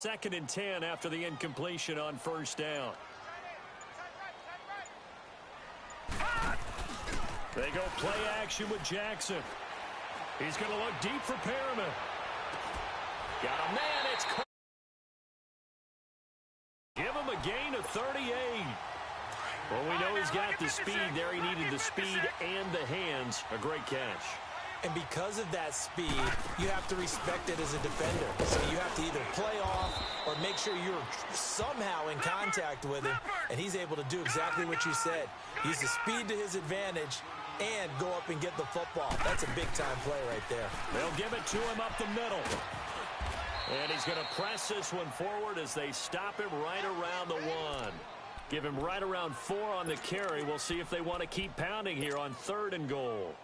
2nd and 10 after the incompletion on first down. They go play action with Jackson. He's going to look deep for Perriman. Got a man. It's give him a gain of 38. Well, we know he's got the speed there. He needed the speed and the hands. A great catch. And because of that speed, you have to respect it as a defender. So you have to either play off or make sure you're somehow in contact with him, and he's able to do exactly what you said. Use the speed to his advantage and go up and get the football. That's a big-time play right there. They'll give it to him up the middle. And he's going to press this one forward as they stop him right around the 1. Give him right around 4 on the carry. We'll see if they want to keep pounding here on 3rd and goal.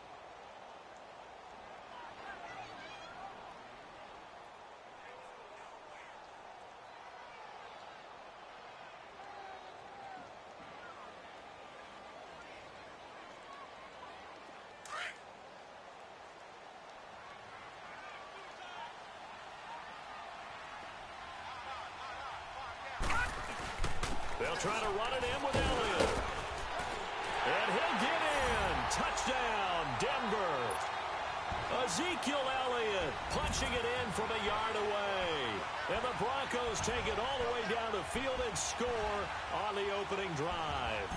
They'll try to run it in with Elliott. And he'll get in. Touchdown, Denver. Ezekiel Elliott punching it in from a yard away. And the Broncos take it all the way down the field and score on the opening drive.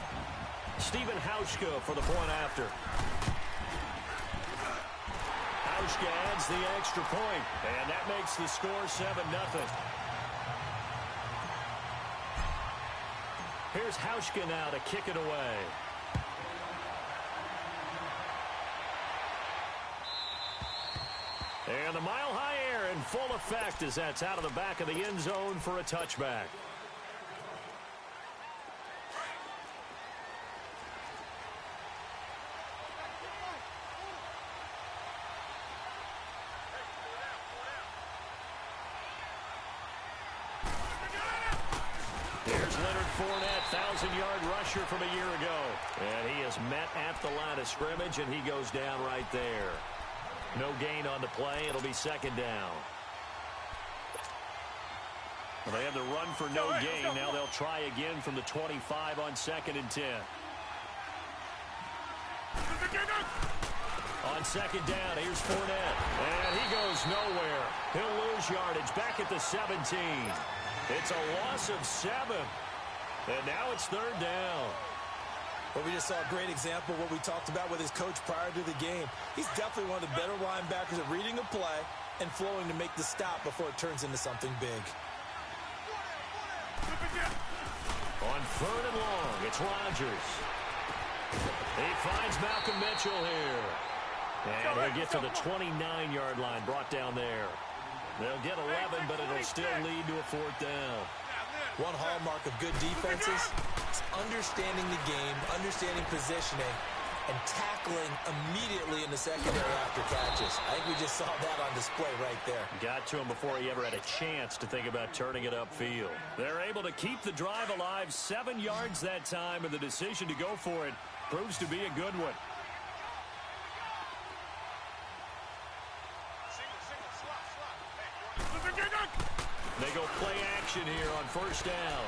Stephen Hauschka for the point after. Hauschka adds the extra point, and that makes the score 7-0. Here's Hauschka now to kick it away. And the mile-high air in full effect as that's out of the back of the end zone for a touchback. Fournette, 1,000-yard rusher from a year ago. And he is met at the line of scrimmage, and he goes down right there. No gain on the play. It'll be 2nd down. Well, they had to run for no gain. Now they'll try again from the 25 on 2nd and 10. On 2nd down, here's Fournette. And he goes nowhere. He'll lose yardage back at the 17. It's a loss of 7. And now it's 3rd down. Well, we just saw a great example of what we talked about with his coach prior to the game. He's definitely one of the better linebackers at reading a play and flowing to make the stop before it turns into something big. On 3rd and long, it's Rodgers. He finds Malcolm Mitchell here. And he'll get to the 29-yard line, brought down there. They'll get 11, but it'll still lead to a 4th down. One hallmark of good defenses is understanding the game, understanding positioning, and tackling immediately in the secondary after catches. I think we just saw that on display right there. Got to him before he ever had a chance to think about turning it upfield. They're able to keep the drive alive, 7 yards that time, and the decision to go for it proves to be a good one. They go play action here on 1st down.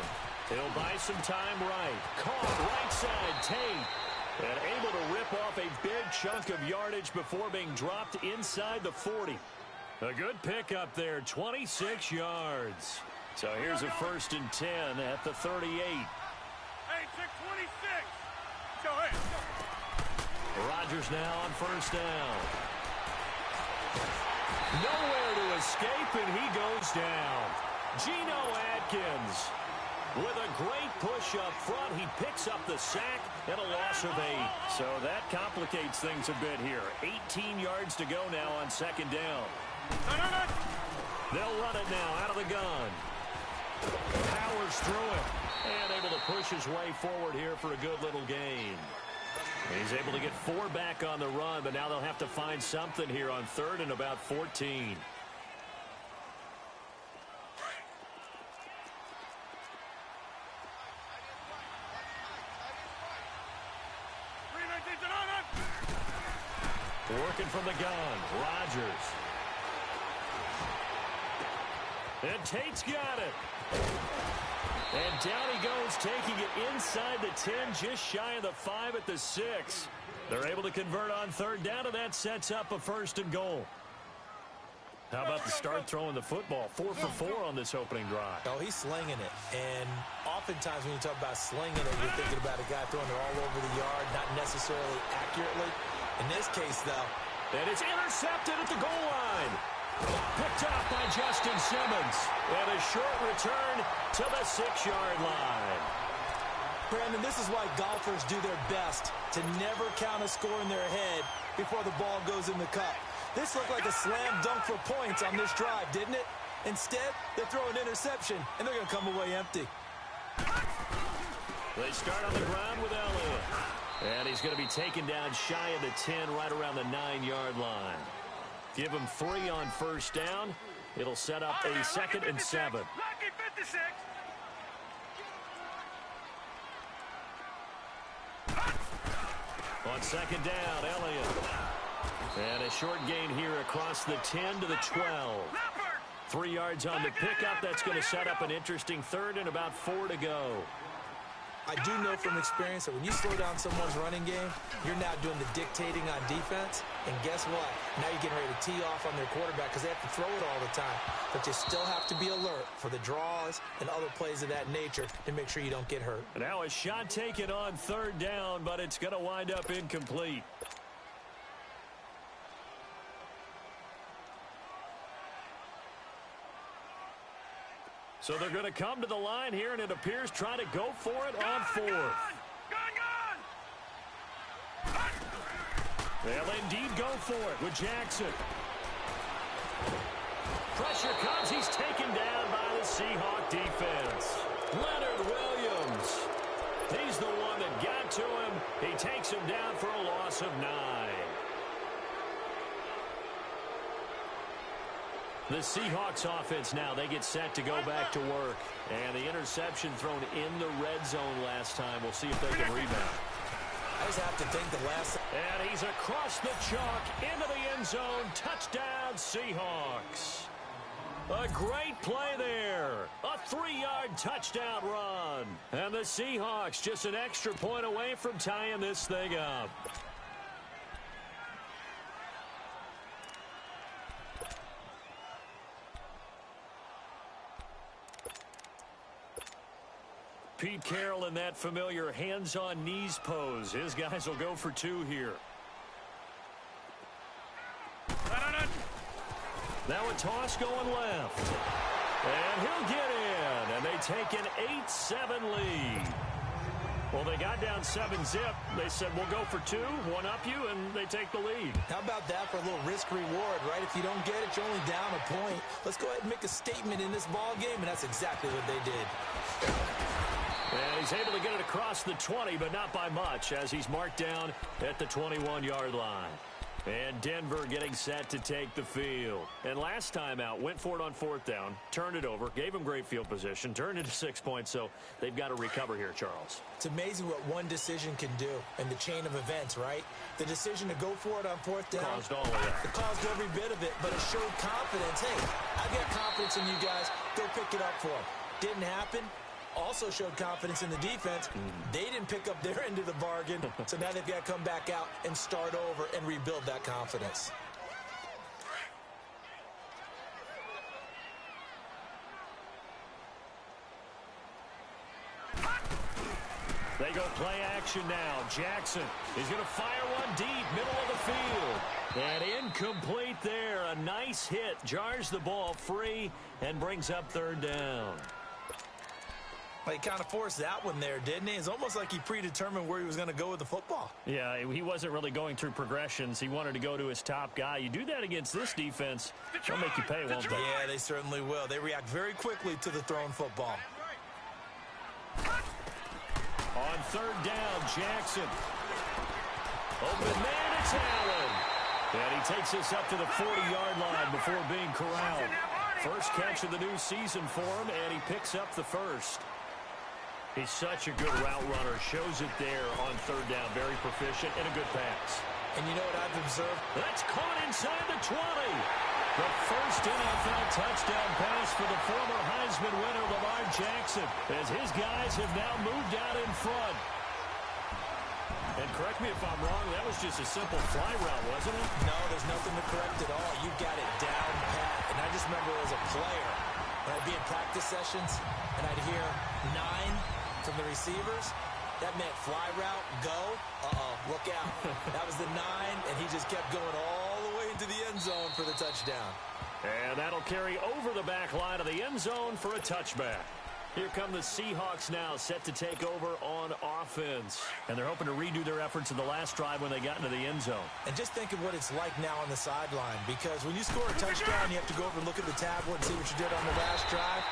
He'll buy some time right. Caught right side, Tate. And able to rip off a big chunk of yardage before being dropped inside the 40. A good pickup there, 26 yards. So here's a 1st and 10 at the 38. Hey, 626. Go ahead. Rodgers now on 1st down. Nowhere to escape, and he goes down. Geno Atkins with a great push up front. He picks up the sack and a loss of 8. So that complicates things a bit here. 18 yards to go now on 2nd down. They'll run it now out of the gun. Powers through it and able to push his way forward here for a good little gain. He's able to get 4 back on the run, but now they'll have to find something here on 3rd and about 14. Working from the gun, Rodgers. And Tate's got it. And down he goes, taking it inside the 10, just shy of the 5 at the 6. They're able to convert on third down, and that sets up a 1st and goal. How about the start throwing the football? 4 for 4 on this opening drive. Oh, he's slinging it. And oftentimes when you talk about slinging it, you're thinking about a guy throwing it all over the yard, not necessarily accurately. In this case, though. And it's intercepted at the goal line. Picked up by Justin Simmons. And a short return to the 6-yard line. Brandon, this is why golfers do their best to never count a score in their head before the ball goes in the cup. This looked like a slam dunk for points on this drive, didn't it? Instead, they throw an interception, and they're going to come away empty. They start on the ground with Elliott. And he's going to be taken down shy of the 10, right around the 9-yard line. Give him 3 on first down. It'll set up a 2nd and 7. On 2nd down, Elliott. And a short gain here across the 10 to the 12. 3 yards on the pickup. That's going to set up an interesting 3rd and about 4 to go. I do know from experience that when you slow down someone's running game, you're now doing the dictating on defense. And guess what? Now you're getting ready to tee off on their quarterback because they have to throw it all the time. But you still have to be alert for the draws and other plays of that nature to make sure you don't get hurt. Now a shot taken on 3rd down, but it's going to wind up incomplete. So they're going to come to the line here, and it appears trying to go for it on 4th. They'll indeed go for it with Jackson. Pressure comes. He's taken down by the Seahawk defense. Leonard Williams. He's the one that got to him. He takes him down for a loss of 9. The Seahawks offense now, they get set to go back to work. And the interception thrown in the red zone last time. We'll see if they can rebound. I just have to think the last... And he's across the chalk into the end zone. Touchdown, Seahawks. A great play there. A 3-yard touchdown run. And the Seahawks just an extra point away from tying this thing up. Pete Carroll in that familiar hands-on knees pose. His guys will go for 2 here. Now a toss going left. And he'll get in. And they take an 8-7 lead. Well, they got down 7-zip. They said, we'll go for 2, one up you, and they take the lead. How about that for a little risk-reward, right? If you don't get it, you're only down a point. Let's go ahead and make a statement in this ball game, and that's exactly what they did. And he's able to get it across the 20, but not by much, as he's marked down at the 21-yard line. And Denver getting set to take the field. And last time out, went for it on 4th down, turned it over, gave him great field position, turned it to 6 points, so they've got to recover here, Charles. It's amazing what one decision can do in the chain of events, right? The decision to go for it on 4th down. Caused all of that. It caused every bit of it, but it showed confidence. Hey, I've got confidence in you guys. Go pick it up for them. Didn't happen. Also showed confidence in the defense. They didn't pick up their end of the bargain, so now they've got to come back out and start over and rebuild that confidence. They go play action now. Jackson is going to fire one deep, middle of the field. And incomplete there. A nice hit. Jars the ball free and brings up 3rd down. Well, he kind of forced that one there, didn't he? It's almost like he predetermined where he was going to go with the football. Yeah, he wasn't really going through progressions. He wanted to go to his top guy. You do that against this defense, they'll make you pay, won't they? Yeah, they certainly will. They react very quickly to the thrown football. On 3rd down, Jackson. Open man, it's Allen. And he takes us up to the 40-yard line before being corralled. First catch of the new season for him, and he picks up the 1st. He's such a good route runner. Shows it there on 3rd down. Very proficient and a good pass. And you know what I've observed? That's caught inside the 20. The first NFL touchdown pass for the former Heisman winner Lamar Jackson, as his guys have now moved out in front. And correct me if I'm wrong, that was just a simple fly route, wasn't it? No, there's nothing to correct at all. You got it down pat. And I just remember as a player, when I'd be in practice sessions, and I'd hear 9 from the receivers, that meant fly route, go, look out. That was the 9, and he just kept going all the way into the end zone for the touchdown. And that'll carry over the back line of the end zone for a touchback. Here come the Seahawks now, set to take over on offense. And they're hoping to redo their efforts in the last drive when they got into the end zone. And just think of what it's like now on the sideline, because when you score a touchdown, you have to go over and look at the tablet and see what you did on the last drive.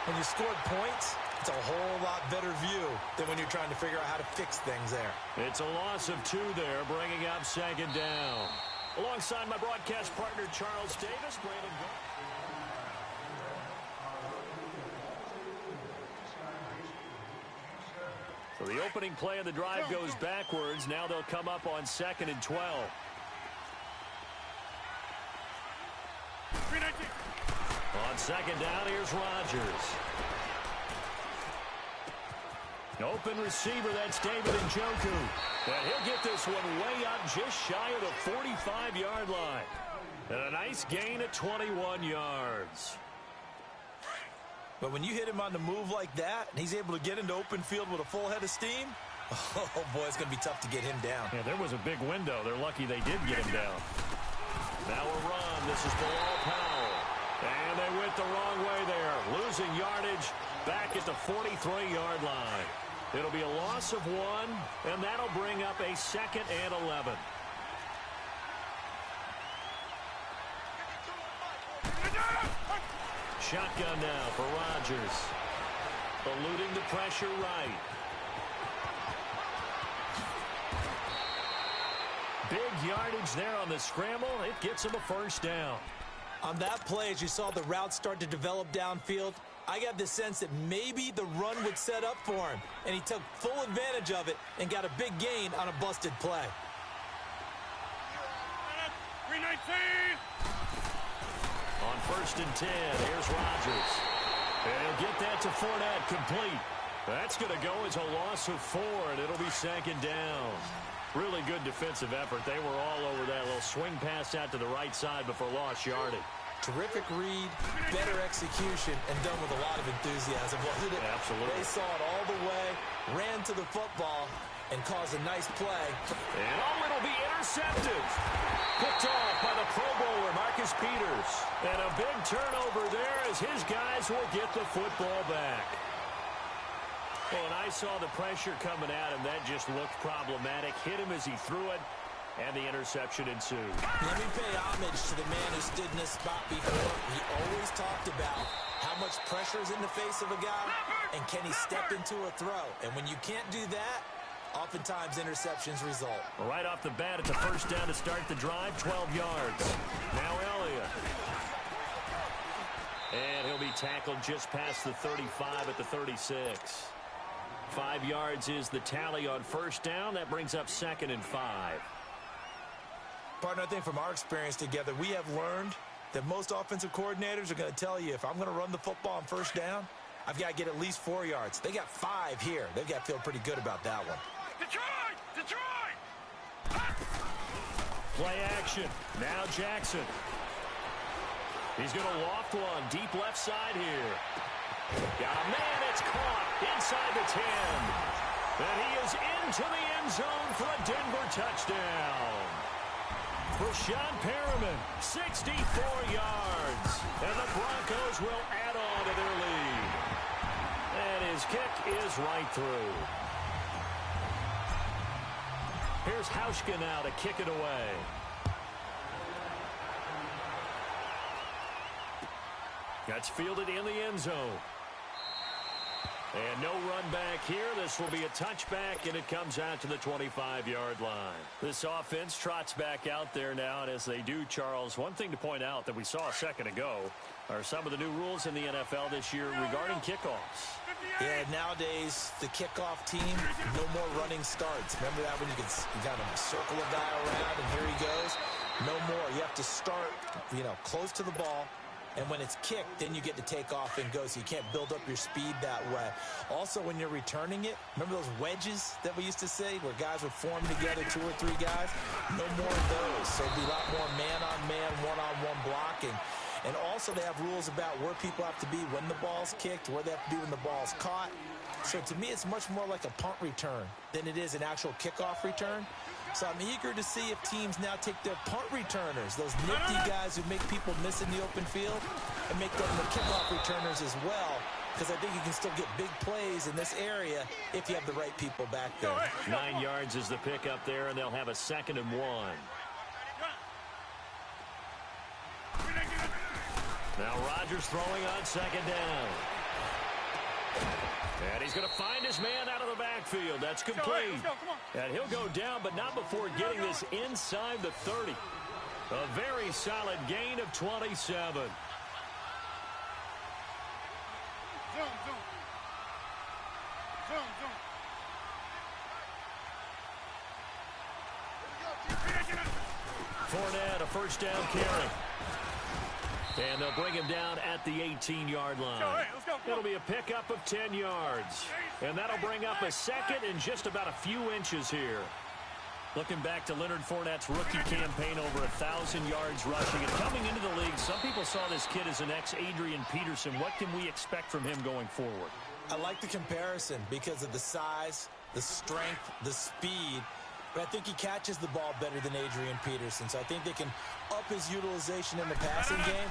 When you scored points, it's a whole lot better view than when you're trying to figure out how to fix things there. It's a loss of 2 there, bringing up 2nd down. Alongside my broadcast partner, Charles Davis, Brandon Gold. So the opening play of the drive goes backwards. Now they'll come up on 2nd and 12. On 2nd down, here's Rodgers. Open receiver, that's David Njoku. And he'll get this one way up just shy of the 45-yard line. And a nice gain of 21 yards. But when you hit him on the move like that, and he's able to get into open field with a full head of steam, oh, boy, it's going to be tough to get him down. Yeah, there was a big window. They're lucky they did get him down. Now a run. This is Bilal Powell. And they went the wrong way there. Losing yardage back at the 43-yard line. It'll be a loss of 1, and that'll bring up a 2nd and 11. Shotgun now for Rodgers. Eluding the pressure right. Big yardage there on the scramble. It gets him a 1st down. On that play, as you saw the route start to develop downfield, I got the sense that maybe the run would set up for him, and he took full advantage of it and got a big gain on a busted play. 319. On 1st and 10, here's Rodgers. And he'll get that to Fournette, complete. That's going to go as a loss of 4, and it'll be 2nd down. Really good defensive effort. They were all over that little swing pass out to the right side before lost yardage. Terrific read, better execution, and done with a lot of enthusiasm, wasn't it? Absolutely. They saw it all the way, ran to the football, and caused a nice play. And it'll be intercepted. Picked off by the Pro Bowler, Marcus Peters. And a big turnover there as his guys will get the football back. Well, and I saw the pressure coming at him. That just looked problematic. Hit him as he threw it, and the interception ensued. Let me pay homage to the man who stood in this spot before. He always talked about how much pressure is in the face of a guy, and can he step into a throw. And when you can't do that, oftentimes interceptions result. Right off the bat, it's a 1st down to start the drive, 12 yards. Now Elliott. And he'll be tackled just past the 35 at the 36. 5 yards is the tally on 1st down. That brings up 2nd and 5. Partner, I think from our experience together, we have learned that most offensive coordinators are going to tell you, if I'm going to run the football on 1st down, I've got to get at least 4 yards. They got 5 here. They've got to feel pretty good about that one. Detroit! Detroit! Play action. Now Jackson. He's going to loft one deep left side here. Got a man. It's caught inside the 10. And he is into the end zone for a Denver touchdown. Rashawn Perriman, 64 yards. And the Broncos will add on to their lead. And his kick is right through. Here's Hauschka now to kick it away. That's fielded in the end zone. And no run back here. This will be a touchback, and it comes out to the 25-yard line. This offense trots back out there now, and as they do, Charles, one thing to point out that we saw a second ago are some of the new rules in the NFL this year regarding kickoffs. Yeah, nowadays, the kickoff team, no more running starts. Remember that when you kind of circle a guy around, and here he goes? No more. You have to start, close to the ball. And when it's kicked, then you get to take off and go, so you can't build up your speed that way. Also, when you're returning it, remember those wedges that we used to say where guys would form together, 2 or 3 guys? No more of those. So it'll be a lot more man-on-man, one-on-one blocking. And also they have rules about where people have to be when the ball's kicked, where they have to be when the ball's caught. So to me, it's much more like a punt return than it is an actual kickoff return. So I'm eager to see if teams now take their punt returners, those nifty guys who make people miss in the open field, and make them the kickoff returners as well, because I think you can still get big plays in this area if you have the right people back there. 9 yards is the pickup there, and they'll have a 2nd and 1. Now Rodgers throwing on 2nd down. And he's going to find his man out of the backfield. That's complete. Let's go, come on. And he'll go down, but not before getting this inside the 30. A very solid gain of 27. Zoom. Fournette, a 1st down carry. And they'll bring him down at the 18-yard line. Let's go. It'll be a pickup of 10 yards. And that'll bring up a 2nd and just about a few inches here. Looking back to Leonard Fournette's rookie campaign, over 1,000 yards rushing. And coming into the league, some people saw this kid as an ex-Adrian Peterson. What can we expect from him going forward? I like the comparison because of the size, the strength, the speed. But I think he catches the ball better than Adrian Peterson. So I think they can up his utilization in the passing game.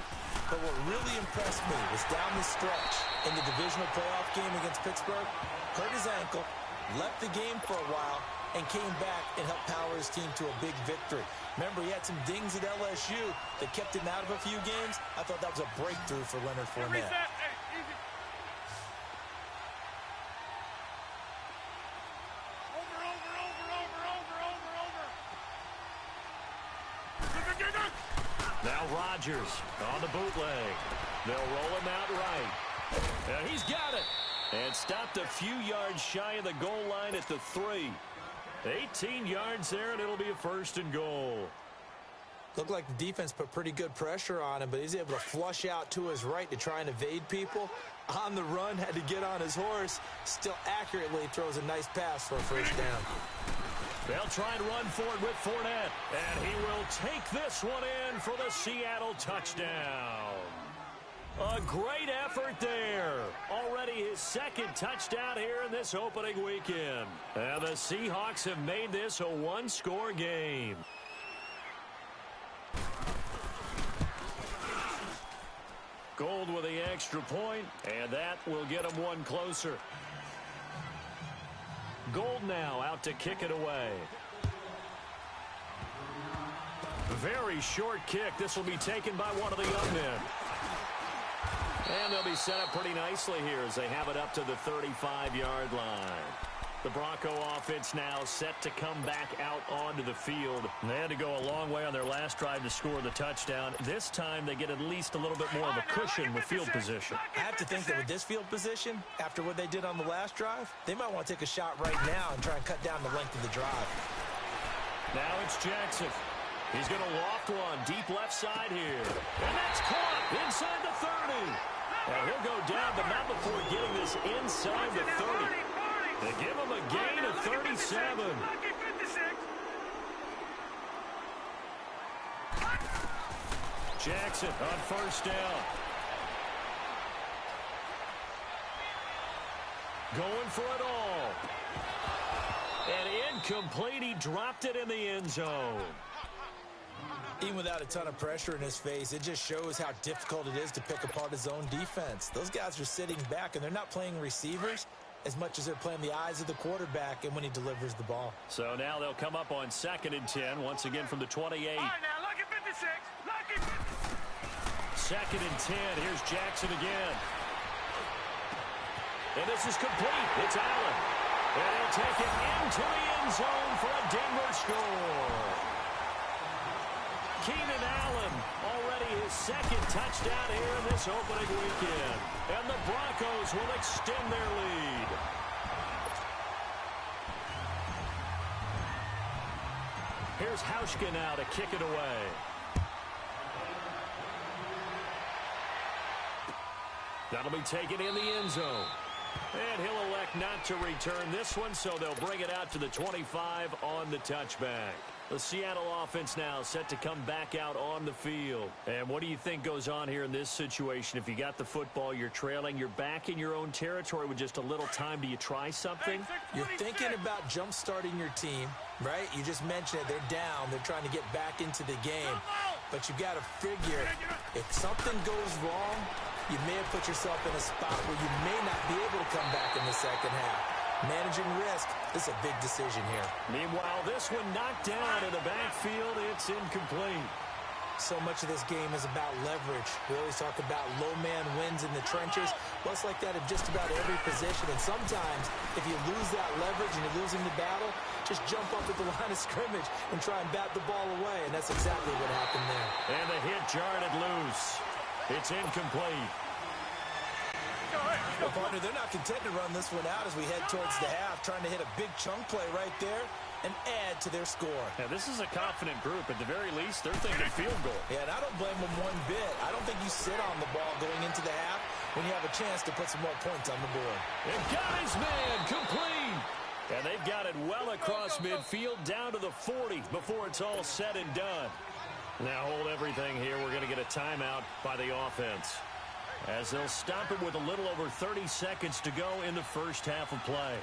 But what really impressed me was down the stretch in the divisional playoff game against Pittsburgh, hurt his ankle, left the game for a while, and came back and helped power his team to a big victory. Remember, he had some dings at LSU that kept him out of a few games. I thought that was a breakthrough for Leonard Fournette. Now Rodgers on the bootleg. They'll roll him out right. And he's got it. And stopped a few yards shy of the goal line at the 3. 18 yards there, and it'll be a 1st and goal. Looked like the defense put pretty good pressure on him, but he's able to flush out to his right to try and evade people. On the run, had to get on his horse. Still accurately throws a nice pass for a 1st down. They'll try and run for it with Fournette. And he will take this one in for the Seattle touchdown. A great effort there. Already his 2nd touchdown here in this opening weekend. And the Seahawks have made this a 1-score game. Gold with the extra point, and that will get him one closer. Gold now out to kick it away. Very short kick. This will be taken by one of the young men. And they'll be set up pretty nicely here as they have it up to the 35-yard line. The Bronco offense now set to come back out onto the field. They had to go a long way on their last drive to score the touchdown. This time they get at least a little bit more of a cushion with field position. I have to think that with this field position, after what they did on the last drive, they might want to take a shot right now and try and cut down the length of the drive. Now it's Jackson. He's going to loft one deep left side here. And that's caught inside the 30. And he'll go down, but not before getting this inside the 30. They give him a gain of 37. Jackson on 1st down. Going for it all. And incomplete. He dropped it in the end zone. Even without a ton of pressure in his face, it just shows how difficult it is to pick apart his own defense. Those guys are sitting back, and they're not playing receivers as much as they're playing the eyes of the quarterback and when he delivers the ball. So now they'll come up on 2nd and 10, once again from the 28. All right, now, lucky 56. Lucky 56. 2nd and 10. Here's Jackson again. And this is complete. It's Allen. And he'll take it into the end zone for a Denver score. Keenan Allen, already his 2nd touchdown here in this opening weekend. And the Broncos will extend their lead. Here's Hauschka now to kick it away. That'll be taken in the end zone. And he'll elect not to return this one, so they'll bring it out to the 25 on the touchback. The Seattle offense now set to come back out on the field. And what do you think goes on here in this situation? If you got the football, you're trailing, you're back in your own territory with just a little time. Do you try something? You're thinking about jump-starting your team, right? You just mentioned it. They're down. They're trying to get back into the game. But you got to figure, if something goes wrong, you may have put yourself in a spot where you may not be able to come back in the second half. Managing risk, this is a big decision here. Meanwhile, this one knocked down in the backfield. It's incomplete. So much of this game is about leverage. We always talk about low man wins in the trenches. Well, it's like that in just about every position. And sometimes, if you lose that leverage and you're losing the battle, just jump up at the line of scrimmage and try and bat the ball away. And that's exactly what happened there. And the hit jarred it loose. It's incomplete. Well, partner, they're not content to run this one out as we head towards the half, trying to hit a big chunk play right there and add to their score. Yeah, this is a confident group. At the very least, they're thinking field goal. Yeah, and I don't blame them one bit. I don't think you sit on the ball going into the half when you have a chance to put some more points on the board. And got his man complete. And they've got it well across midfield down to the 40 before it's all said and done. Now hold everything here. We're going to get a timeout by the offense, as they'll stop it with a little over 30 seconds to go in the first half of play.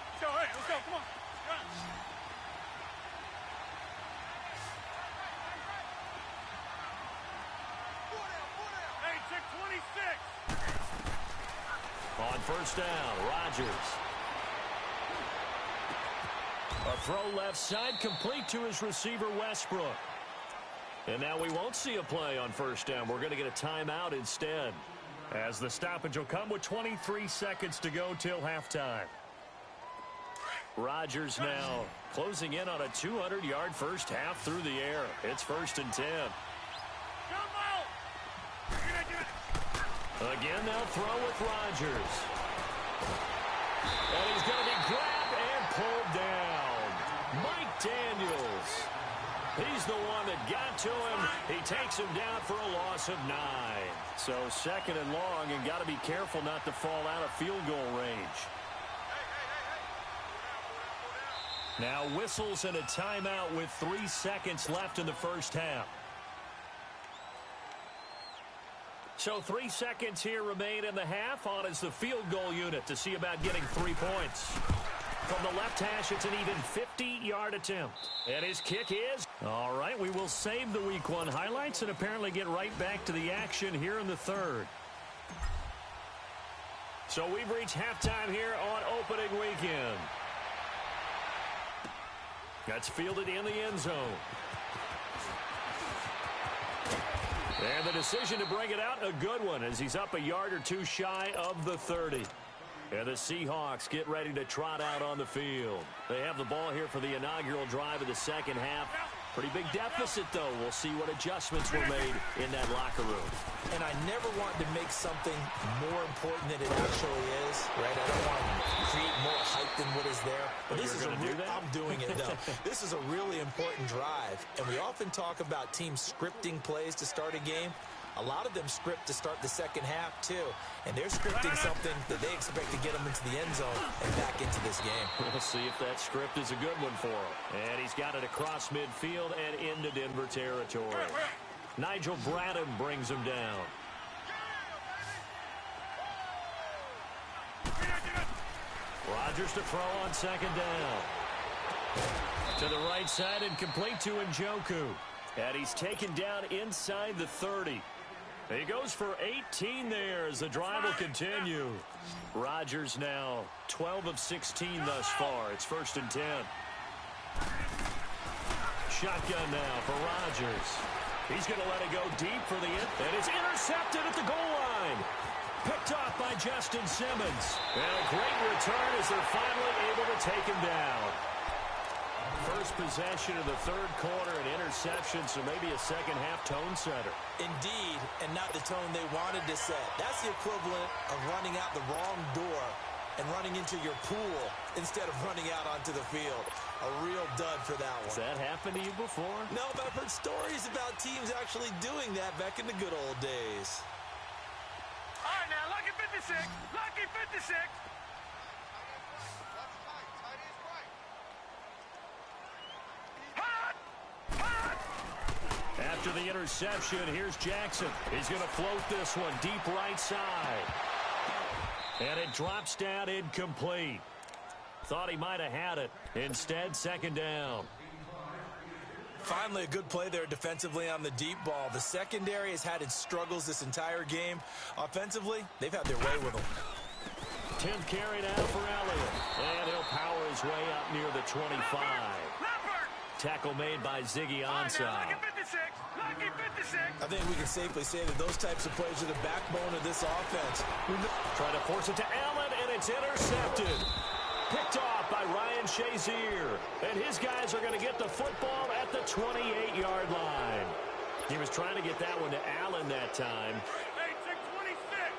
Let's go, hey, let's go, come on. Hey, check 26. On first down, Rodgers. A throw left side, complete to his receiver, Westbrook. And now we won't see a play on first down. We're going to get a timeout instead, as the stoppage will come with 23 seconds to go till halftime. Rodgers now closing in on a 200-yard first half through the air. It's 1st and 10. Again, they'll throw with Rodgers. And he's going to be grabbed and pulled down. Mike Daniels. He's the one that got to him. He takes him down for a loss of 9. So 2nd and long, and got to be careful not to fall out of field goal range. Now whistles and a timeout with 3 seconds left in the first half. So 3 seconds here remain in the half. On is the field goal unit to see about getting 3 points. From the left hash, it's an even 50-yard attempt. And his kick is... All right, we will save the Week 1 highlights and apparently get right back to the action here in the third. So we've reached halftime here on opening weekend. That's fielded in the end zone. And the decision to bring it out, a good one, as he's up a yard or two shy of the 30. And the Seahawks get ready to trot out on the field. They have the ball here for the inaugural drive of the second half. Pretty big deficit, though. We'll see what adjustments were made in that locker room. And I never want to make something more important than it actually is, right? I don't want to create more hype than what is there. But this is I'm doing it, though. This is a really important drive. And we often talk about teams scripting plays to start a game. A lot of them script to start the second half, too. And they're scripting something that they expect to get them into the end zone and back into this game. We'll see if that script is a good one for him. And he's got it across midfield and into Denver territory. Nigel Bradham brings him down. Rodgers to throw on second down. To the right side and complete to Njoku. And he's taken down inside the 30. He goes for 18 there as the drive will continue. Rodgers now 12 of 16 thus far. It's 1st and 10. Shotgun now for Rodgers. He's going to let it go deep for the end. And it's intercepted at the goal line. Picked off by Justin Simmons. And a great return as they're finally able to take him down. First possession of the third quarter, an interception, so maybe a second-half tone setter. Indeed, and not the tone they wanted to set. That's the equivalent of running out the wrong door and running into your pool instead of running out onto the field. A real dud for that one. Has that happened to you before? No, but I've heard stories about teams actually doing that back in the good old days. All right, now, lucky 56. Lucky 56. After the interception, here's Jackson. He's going to float this one deep right side. And it drops down incomplete. Thought he might have had it. Instead, second down. Finally, a good play there defensively on the deep ball. The secondary has had its struggles this entire game. Offensively, they've had their way with them. 10th carry now for Elliott. And he'll power his way up near the 25. Tackle made by Ziggy Ansah. Lucky 56. Lucky 56. I think we can safely say that those types of plays are the backbone of this offense. Trying to force it to Allen, and it's intercepted. Picked off by Ryan Shazier. And his guys are going to get the football at the 28-yard line. He was trying to get that one to Allen that time. Hey, 626.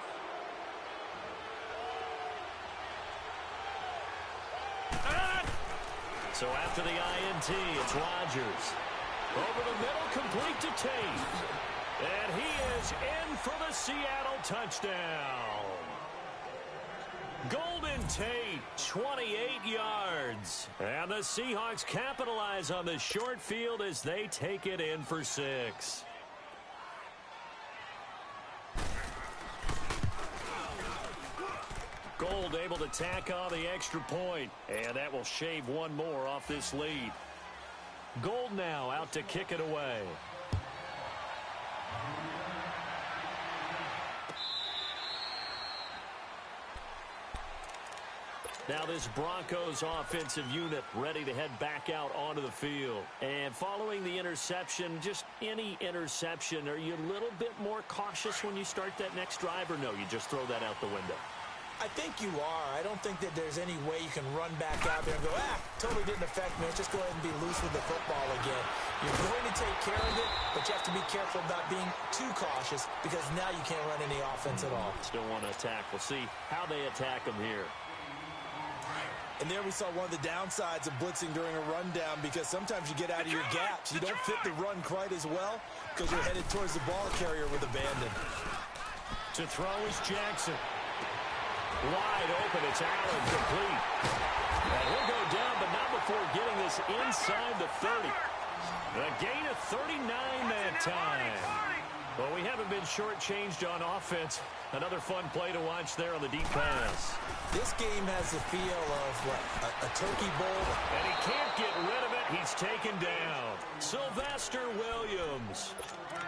So after the INT, it's Rodgers. Over the middle, complete to Tate. And he is in for the Seattle touchdown. Golden Tate, 28 yards. And the Seahawks capitalize on the short field as they take it in for 6. Gold able to tack on the extra point, and that will shave one more off this lead. Gold now out to kick it away. Now this Broncos offensive unit ready to head back out onto the field. And following the interception, just any interception, are you a little bit more cautious when you start that next drive, or no, you just throw that out the window? I think you are. I don't think that there's any way you can run back out there and go, totally didn't affect me. Let's just go ahead and be loose with the football again. You're going to take care of it, but you have to be careful about being too cautious because now you can't run any offense at all. Still want to attack. We'll see how they attack them here. And there we saw one of the downsides of blitzing during a rundown because sometimes you get out of your gaps. You don't fit the run quite as well because you're headed towards the ball carrier with abandon. To throw is Jackson. Wide open, it's Allen, complete. And he'll go down, but not before getting this inside the 30. A gain of 39 that time. Well, we haven't been shortchanged on offense. Another fun play to watch there on the deep pass. This game has the feel of, what, a turkey bowl? And he can't get rid of it. He's taken down. Sylvester Williams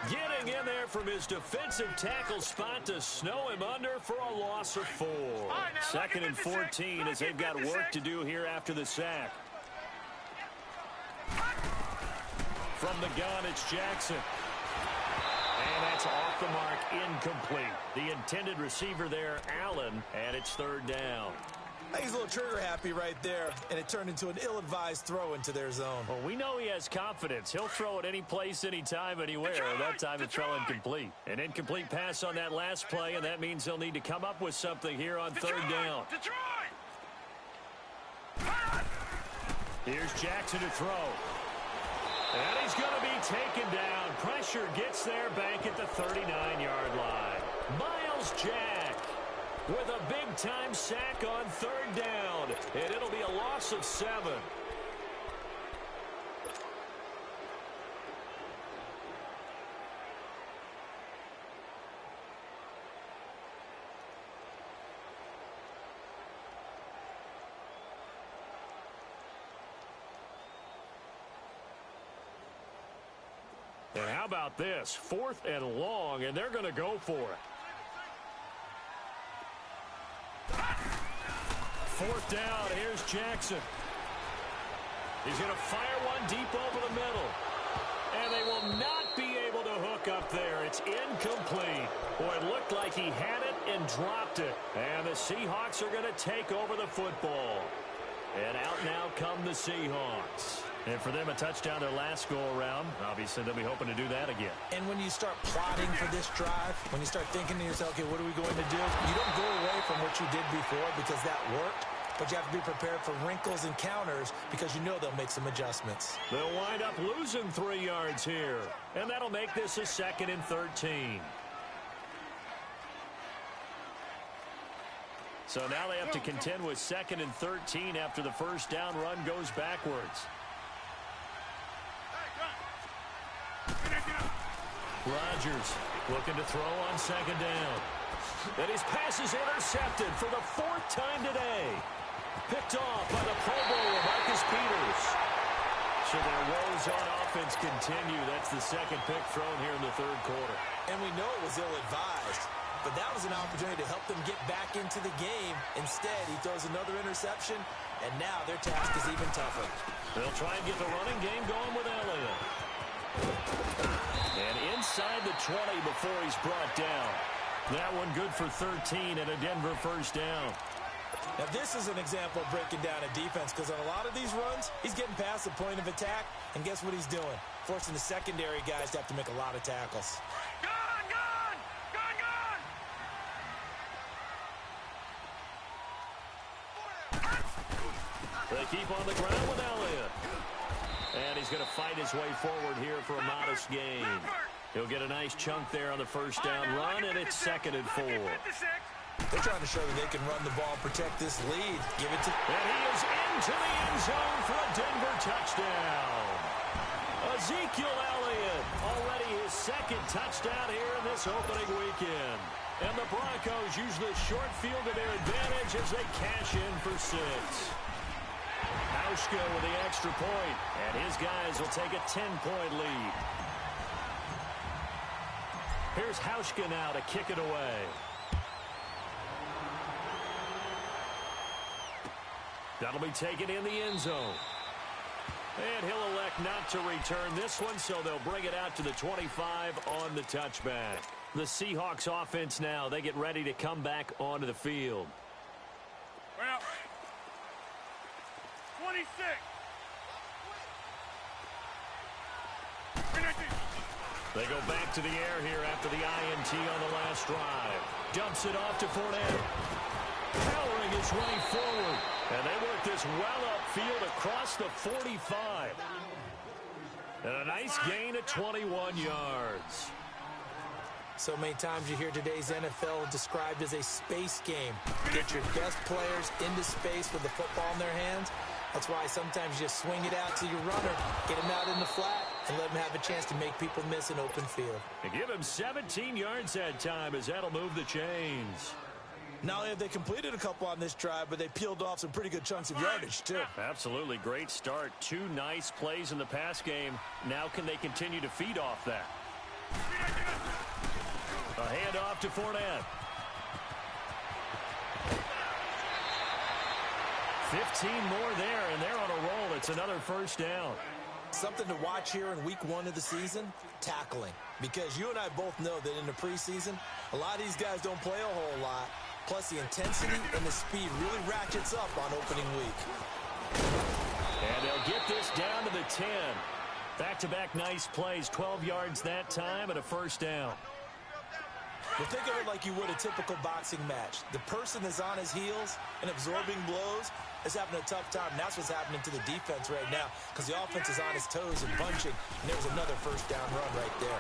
getting in there from his defensive tackle spot to snow him under for a loss of 4. Second and 14 as they've got work to do here after the sack. From the gun, it's Jackson. And that's off the mark, incomplete. The intended receiver there, Allen, and it's third down. I think he's a little trigger happy right there, and it turned into an ill-advised throw into their zone. Well, we know he has confidence. He'll throw it any place, anytime, anywhere. That time it fell incomplete. An incomplete pass on that last play, and that means he'll need to come up with something here on third down. Here's Jackson to throw. And he's going to be taken down. Pressure gets there back at the 39-yard line. Miles Jack with a big-time sack on third down. And it'll be a loss of 7. And how about this? 4th and long, and they're going to go for it. 4th down, here's Jackson. He's going to fire one deep over the middle. And they will not be able to hook up there. It's incomplete. Boy, it looked like he had it and dropped it. And the Seahawks are going to take over the football. And out now come the Seahawks. And for them, a touchdown their last go-around. Obviously, they'll be hoping to do that again. And when you start plotting for this drive, when you start thinking to yourself, okay, what are we going to do? You don't go away from what you did before because that worked, but you have to be prepared for wrinkles and counters because you know they'll make some adjustments. They'll wind up losing 3 yards here, and that'll make this a 2nd and 13. So now they have to contend with 2nd and 13 after the first down run goes backwards. Rodgers looking to throw on 2nd down. And his pass is intercepted for the 4th time today. Picked off by the Pro Bowler, Marcus Peters. So their woes on offense continue. That's the 2nd pick thrown here in the 3rd quarter. And we know it was ill-advised, but that was an opportunity to help them get back into the game. Instead, he throws another interception, and now their task is even tougher. They'll try and get the running game going with Elliott. And inside the 20 before he's brought down. That one good for 13 and a Denver first down. Now, this is an example of breaking down a defense because on a lot of these runs, he's getting past the point of attack, and guess what he's doing? Forcing the secondary guys to have to make a lot of tackles. Gone! Gone! Gone! Gone! They keep on the ground with Elliott. And he's going to fight his way forward here for a modest gain. He'll get a nice chunk there on the first down run, and it's 2nd and 4. They're trying to show that they can run the ball, protect this lead. Give it to... And he is into the end zone for a Denver touchdown. Ezekiel Elliott, already his 2nd touchdown here in this opening weekend. And the Broncos use the short field to their advantage as they cash in for 6. Hauschka with the extra point, and his guys will take a 10-point lead. Here's Hauschka now to kick it away. That'll be taken in the end zone. And he'll elect not to return this one, so they'll bring it out to the 25 on the touchback. The Seahawks offense now, they get ready to come back onto the field. Well, 26. They go back to the air here after the INT on the last drive. Dumps it off to Fournette. Powering his way forward. And they work this well upfield across the 45. And a nice gain of 21 yards. So many times you hear today's NFL described as a space game. Get your best players into space with the football in their hands. That's why sometimes you just swing it out to your runner, get him out in the flat, and let him have a chance to make people miss an open field. And give him 17 yards that time as that'll move the chains. Not only have they completed a couple on this drive, but they peeled off some pretty good chunks of yardage, too. Absolutely. Great start. 2 nice plays in the pass game. Now can they continue to feed off that? A handoff to Fournette. 15 more there, and they're on a roll. It's another first down. Something to watch here in week 1 of the season, tackling. Because you and I both know that in the preseason, a lot of these guys don't play a whole lot. Plus, the intensity and the speed really ratchets up on opening week. And they'll get this down to the 10. Back-to-back nice plays, 12 yards that time and a first down. Well, think of it like you would a typical boxing match. The person is on his heels and absorbing blows is having a tough time. And that's what's happening to the defense right now because the offense is on his toes and punching. And there's another first down run right there.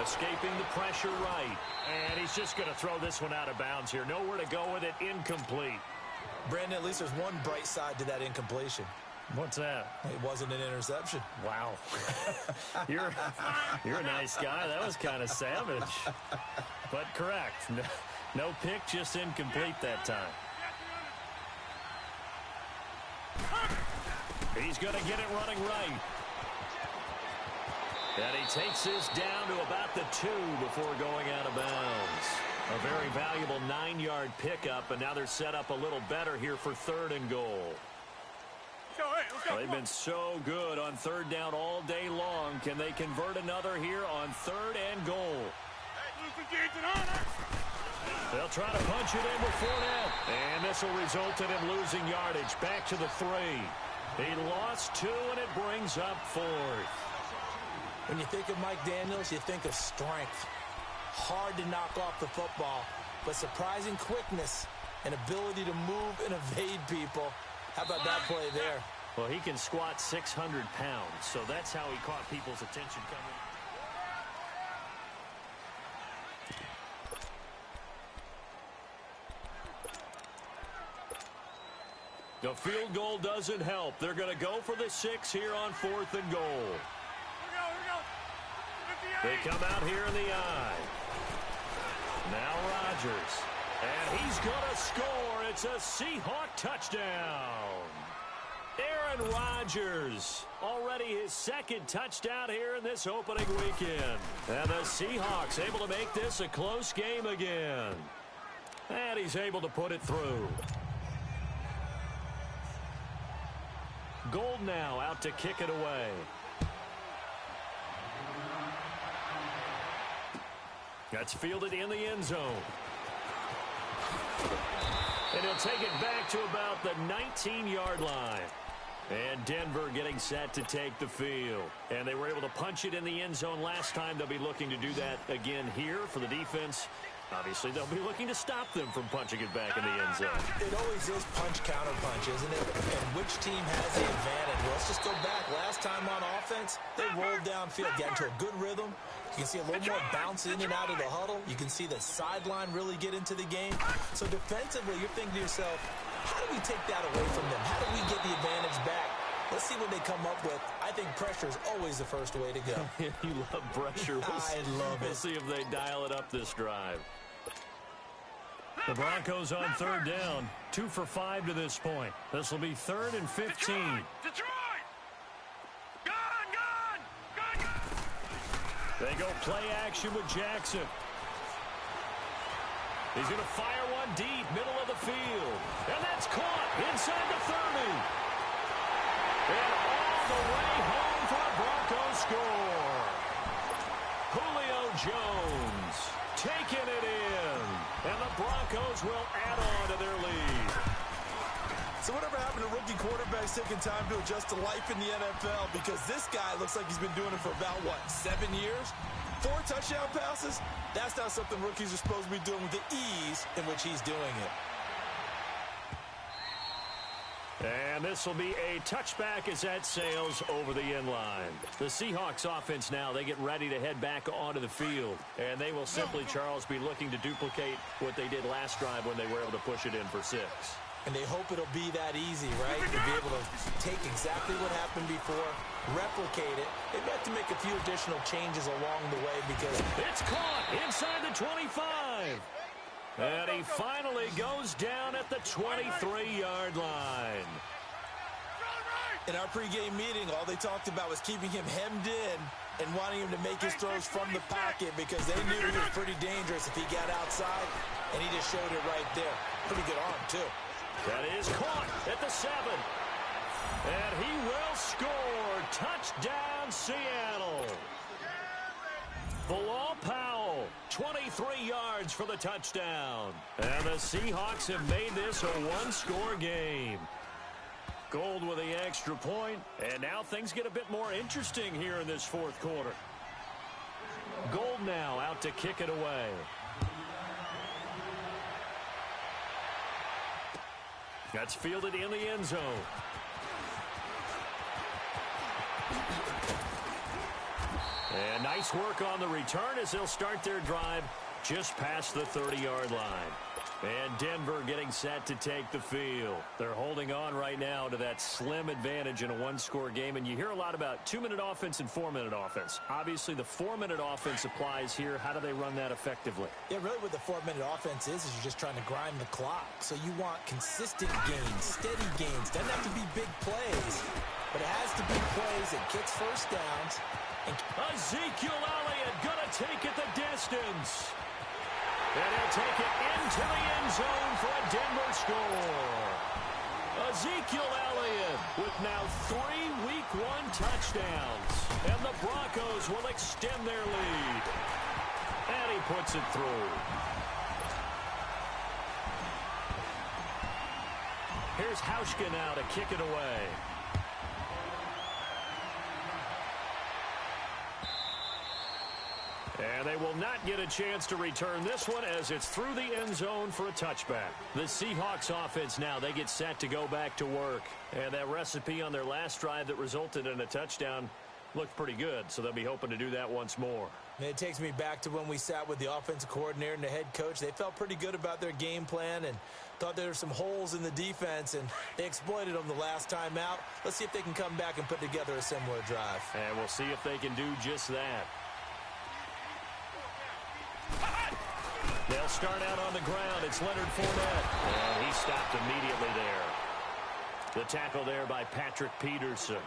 Escaping the pressure right. And he's just going to throw this one out of bounds here. Nowhere to go with it. Incomplete. Brandon, at least there's one bright side to that incompletion. What's that? It wasn't an interception. Wow. You're a nice guy. That was kind of savage. But correct. No pick, just incomplete that time. He's going to get it running right. And he takes this down to about the 2 before going out of bounds. A very valuable 9-yard pickup, and now they're set up a little better here for 3rd and goal. They've been so good on 3rd down all day long. Can they convert another here on 3rd and goal? They'll try to punch it in with Fournette. And this will result in him losing yardage back to the 3. He lost 2, and it brings up 4th. When you think of Mike Daniels, you think of strength. Hard to knock off the football, but surprising quickness and ability to move and evade people. How about that play there? Well, he can squat 600 pounds, so that's how he caught people's attention coming. The field goal doesn't help. They're going to go for the 6 here on 4th and goal. Here we go. They come out here in the eye. Now Rodgers. And he's going to score. It's a Seahawk touchdown. Aaron Rodgers, already his 2nd touchdown here in this opening weekend. And the Seahawks able to make this a close game again. And he's able to put it through. Gold now out to kick it away. That's fielded in the end zone. And he'll take it back to about the 19-yard line. And Denver getting set to take the field. And they were able to punch it in the end zone last time. They'll be looking to do that again here for the defense. Obviously, they'll be looking to stop them from punching it back in the end zone. It always is punch-counter-punch, isn't it? And which team has the advantage? Well, let's just go back. Last time on offense, they rolled downfield, got into a good rhythm. You can see a little more bounce in and out of the huddle. You can see the sideline really get into the game. So defensively, you're thinking to yourself, how do we take that away from them? How do we get the advantage back? Let's see what they come up with. I think pressure is always the first way to go. You love pressure. I love it. We'll see if they dial it up this drive. The Broncos on 3rd down. 2 for 5 to this point. This will be 3rd and 15. Detroit! Gone! They go play action with Jackson. He's going to fire one deep, middle of the field. And that's caught inside the 30. And all the way home for a Broncos score. Julio Jones taking it in. And the Broncos will add on to their lead. So whatever happened to rookie quarterbacks taking time to adjust to life in the NFL? Because this guy looks like he's been doing it for about, 7 years? 4 touchdown passes? That's not something rookies are supposed to be doing with the ease in which he's doing it. And this will be a touchback as that sails over the end line. The Seahawks offense now, they get ready to head back onto the field. And they will simply, Charles, be looking to duplicate what they did last drive when they were able to push it in for 6. And they hope it'll be that easy, right? To be able to take exactly what happened before, replicate it. They've got to make a few additional changes along the way because it's caught inside the 25. And he finally goes down at the 23-yard line. In our pregame meeting, all they talked about was keeping him hemmed in and wanting him to make his throws from the pocket because they knew he was pretty dangerous if he got outside, and he just showed it right there. Pretty good arm, too. That is caught at the 7. And he will score. Touchdown, Seattle. Bilal Powell, 23 yards for the touchdown. And the Seahawks have made this a one-score game. Gold with the extra point, and now things get a bit more interesting here in this 4th quarter. Gold now out to kick it away. That's fielded in the end zone. And nice work on the return as they'll start their drive just past the 30-yard line. And Denver getting set to take the field. They're holding on right now to that slim advantage in a one-score game. And you hear a lot about 2-minute offense and 4-minute offense. Obviously, the 4-minute offense applies here. How do they run that effectively? Yeah, really what the 4-minute offense is you're just trying to grind the clock. So you want consistent gains, steady gains. Doesn't have to be big plays, but it has to be plays that gets first downs. Ezekiel Elliott gonna take it the distance. And he'll take it into the end zone for a Denver score. Ezekiel Elliott with now 3 Week 1 touchdowns. And the Broncos will extend their lead. And he puts it through. Here's Hauschka now to kick it away. And they will not get a chance to return this one as it's through the end zone for a touchback. The Seahawks offense now, they get set to go back to work. And that recipe on their last drive that resulted in a touchdown looked pretty good, so they'll be hoping to do that once more. And it takes me back to when we sat with the offensive coordinator and the head coach. They felt pretty good about their game plan and thought there were some holes in the defense, and they exploited them the last time out. Let's see if they can come back and put together a similar drive. And we'll see if they can do just that. They'll start out on the ground. It's Leonard Fournette. And he stopped immediately there. The tackle there by Patrick Peterson.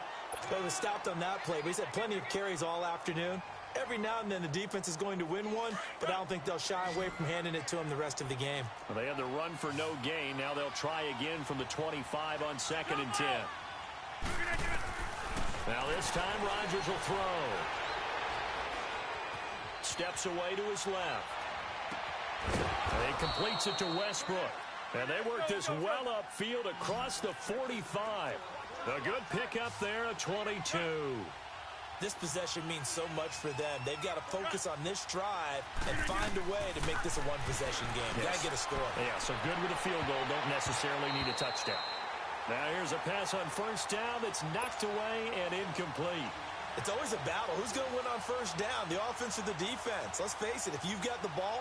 Well, he stopped on that play, but he's had plenty of carries all afternoon. Every now and then the defense is going to win one, but I don't think they'll shy away from handing it to him the rest of the game. Well, they had the run for no gain. Now they'll try again from the 25 on 2nd and 10. Now this time Rodgers will throw. Steps away to his left. And he completes it to Westbrook. And they work this well upfield across the 45. A good pickup there at 22. This possession means so much for them. They've got to focus on this drive and find a way to make this a one-possession game. Yes. Got to get a score. Yeah, so good with a field goal. Don't necessarily need a touchdown. Now here's a pass on first down that's knocked away and incomplete. It's always a battle. Who's going to win on first down, the offense or the defense? Let's face it, if you've got the ball,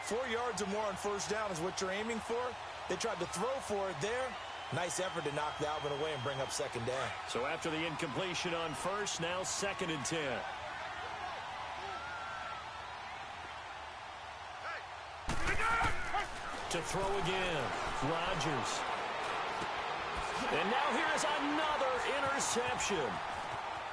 4 yards or more on first down is what you're aiming for. They tried to throw for it there. Nice effort to knock that one away and bring up second down. So after the incompletion on first, now 2nd and 10. To throw again, Rodgers. And now here's another interception.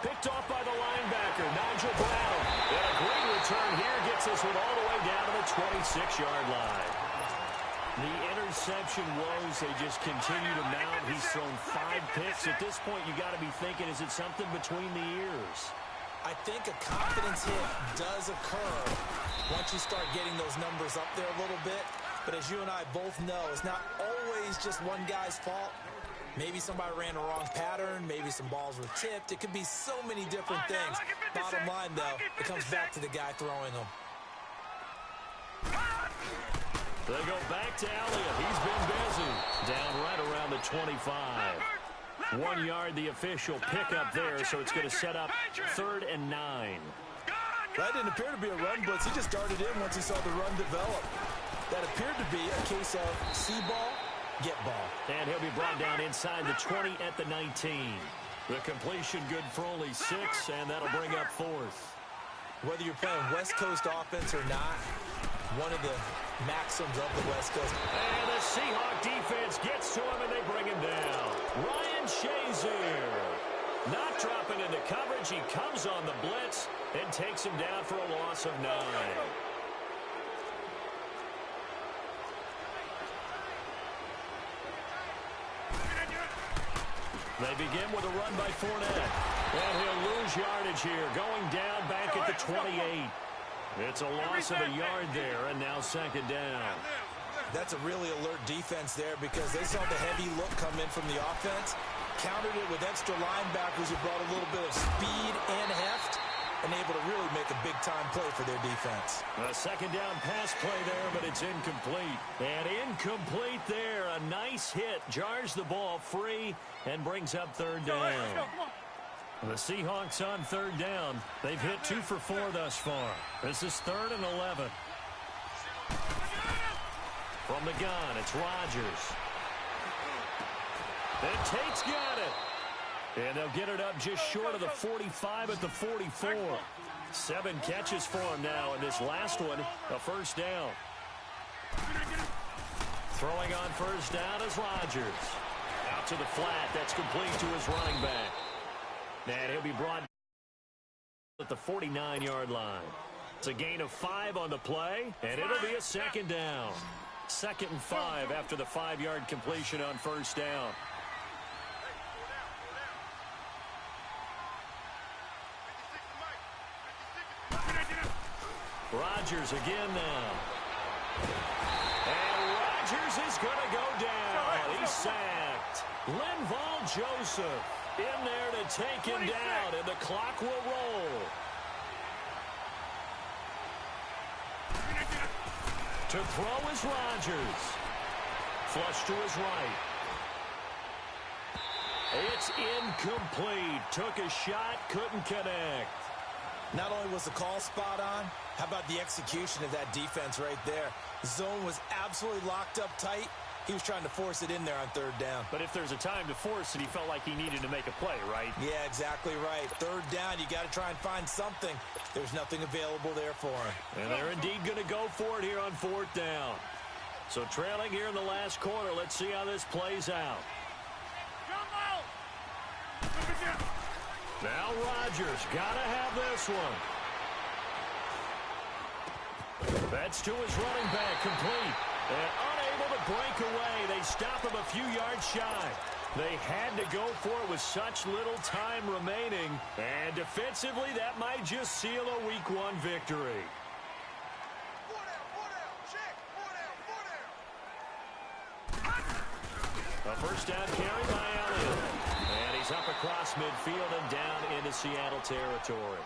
Picked off by the linebacker, Nigel Brown. And a great return here gets this one all the way down to the 26-yard line. The interception woes, they just continue to mount. He's thrown 5 picks. At this point, you got to be thinking, is it something between the ears? I think a confidence hit does occur once you start getting those numbers up there a little bit. But as you and I both know, it's not always just one guy's fault. Maybe somebody ran a wrong pattern. Maybe some balls were tipped. It could be so many different things. Bottom line, though, it comes back to the guy throwing them. They go back to Elliott. He's been busy. Down right around the 25. 1 yard, the official pickup there, so it's going to set up 3rd and 9. That didn't appear to be a run blitz. He just darted in once he saw the run develop. That appeared to be a case of see ball, get ball. And he'll be brought down inside the 20 at the 19. The completion good for only 6, and that'll bring up 4th. Whether you're playing West Coast offense or not, one of the maxims of the West Coast. And the Seahawk defense gets to him, and they bring him down. Ryan Shazier not dropping into coverage. He comes on the blitz and takes him down for a loss of 9. They begin with a run by Fournette. And he'll lose yardage here, going down back at the 28. It's a loss of a yard there, and now 2nd down. That's a really alert defense there because they saw the heavy look come in from the offense, countered it with extra linebackers who brought a little bit of speed and heft, and able to really make a big-time play for their defense. A 2nd down pass play there, but it's incomplete. And incomplete there. A nice hit. Jars the ball free and brings up 3rd down. The Seahawks on 3rd down. They've hit 2 for 4 thus far. This is 3rd and 11. From the gun, it's Rodgers. And Tate's got it. And they'll get it up just short of the 45 at the 44. 7 catches for him now, and this last one, a 1st down. Throwing on 1st down is Rodgers. Out to the flat. That's complete to his running back. And he'll be brought at the 49-yard line. It's a gain of 5 on the play, and it'll be a 2nd down. 2nd and 5 after the 5-yard completion on 1st down. Rodgers again now. And Rodgers is going to go down. He's sacked. Linval Joseph in there to take him down, and the clock will roll. To throw is Rodgers. Flush to his right. It's incomplete. Took a shot, couldn't connect. Not only was the call spot on, how about the execution of that defense right there? The zone was absolutely locked up tight. He was trying to force it in there on third down. But if there's a time to force it, he felt like he needed to make a play, right? Yeah, exactly right. Third down, you got to try and find something. There's nothing available there for him. And they're indeed going to go for it here on fourth down. So trailing here in the last quarter. Let's see how this plays out. Now Rodgers got to have this one. That's to his running back, complete. And unable to break away. They stop him a few yards shy. They had to go for it with such little time remaining. And defensively, that might just seal a Week 1 victory. A first down carry by Elliott. And he's up across midfield and down into Seattle territory.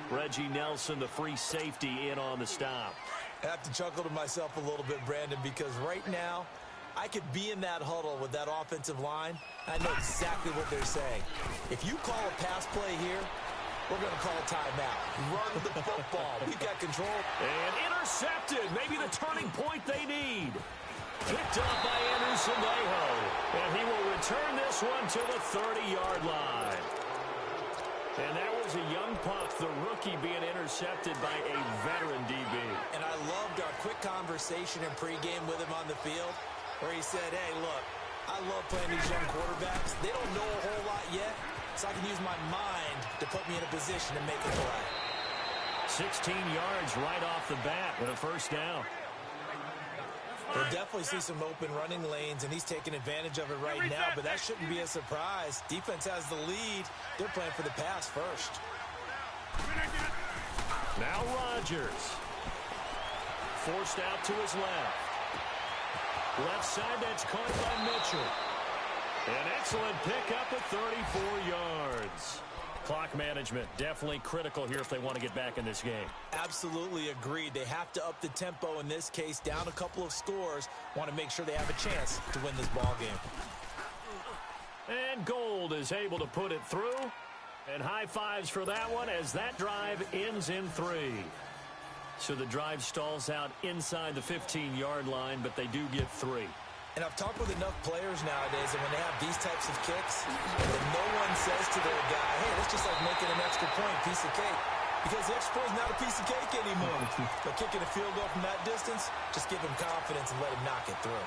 Reggie Nelson, the free safety, in on the stop. I have to chuckle to myself a little bit, Brandon, because right now I could be in that huddle with that offensive line. I know exactly what they're saying. If you call a pass play here, we're going to call a timeout. Run the football. We've got control. And intercepted. Maybe the turning point they need. Picked up by Anderson Leho. And he will return this one to the 30-yard line. And that was a young puck, the rookie being intercepted by a veteran DB. And I loved our quick conversation in pregame with him on the field where he said, hey, look, I love playing these young quarterbacks. They don't know a whole lot yet, so I can use my mind to put me in a position to make a play. 16 yards right off the bat with a first down. We'll definitely see some open running lanes, and he's taking advantage of it right now, but that shouldn't be a surprise. Defense has the lead. They're playing for the pass first. Now Rodgers. Forced out to his left. Left side, that's caught by Mitchell. An excellent pickup at 34 yards. Clock management definitely critical here if they want to get back in this game. Absolutely agreed. They have to up the tempo in this case, down a couple of scores. Want to make sure they have a chance to win this ball game. And Gold is able to put it through. And high fives for that one as that drive ends in 3. So the drive stalls out inside the 15-yard line, but they do get 3. And I've talked with enough players nowadays, and when they have these types of kicks, and no one says to their guy, hey, that's just like making an extra point, piece of cake. Because the extra point is not a piece of cake anymore. But kicking a field goal from that distance, just give him confidence and let him knock it through.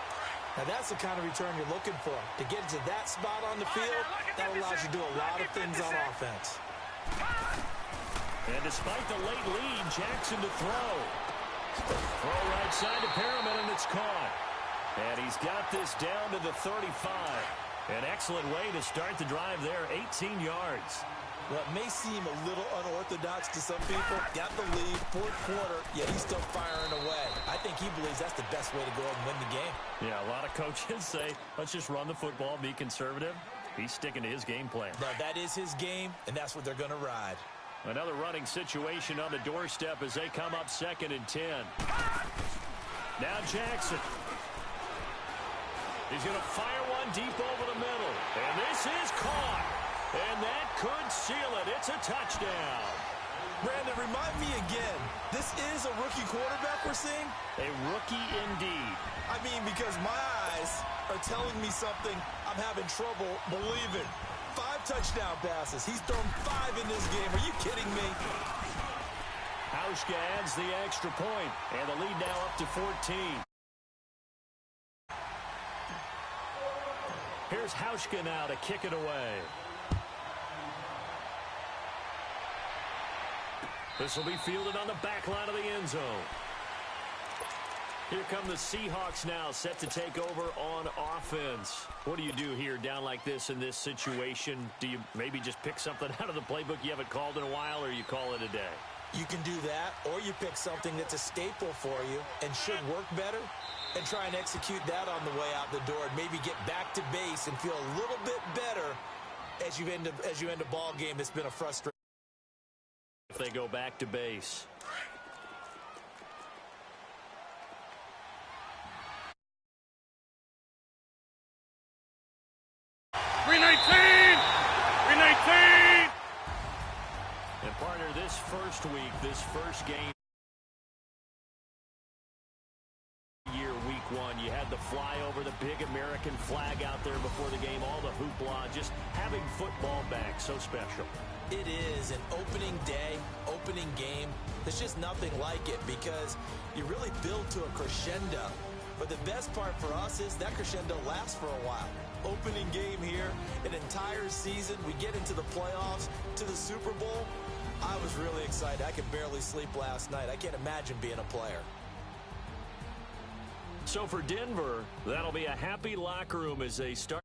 Now that's the kind of return you're looking for. To get to that spot on the field, that allows you to do a lot of things on offense. And despite the late lead, Jackson to throw. Throw right side to Perriman, and it's caught. And he's got this down to the 35. An excellent way to start the drive there, 18 yards. Well, it may seem a little unorthodox to some people. Got the lead, fourth quarter, yet he's still firing away. I think he believes that's the best way to go ahead and win the game. Yeah, a lot of coaches say, let's just run the football, be conservative. He's sticking to his game plan. Now, that is his game, and that's what they're going to ride. Another running situation on the doorstep as they come up 2nd and 10. Now Jackson. He's going to fire one deep over the middle. And this is caught. And that could seal it. It's a touchdown. Brandon, remind me again. This is a rookie quarterback we're seeing? A rookie indeed. I mean, because my eyes are telling me something I'm having trouble believing. 5 touchdown passes. He's thrown 5 in this game. Are you kidding me? Hauschka adds the extra point. And the lead now up to 14. Here's Hauschka now to kick it away. This will be fielded on the back line of the end zone. Here come the Seahawks now, set to take over on offense. What do you do here down like this in this situation? Do you maybe just pick something out of the playbook you haven't called in a while, or you call it a day? You can do that, or you pick something that's a staple for you and should work better and try and execute that on the way out the door and maybe get back to base and feel a little bit better as you end a ball game that's been a frustration. If they go back to base. And partner, this first week, this first game year, week one, you had the flyover, the big American flag out there before the game, all the hoopla, just having football back, so special. It is an opening day, opening game. There's just nothing like it because you really build to a crescendo. But the best part for us is that crescendo lasts for a while. Opening game here, an entire season. We get into the playoffs, to the Super Bowl. I was really excited. I could barely sleep last night. I can't imagine being a player. So for Denver, that'll be a happy locker room as they start.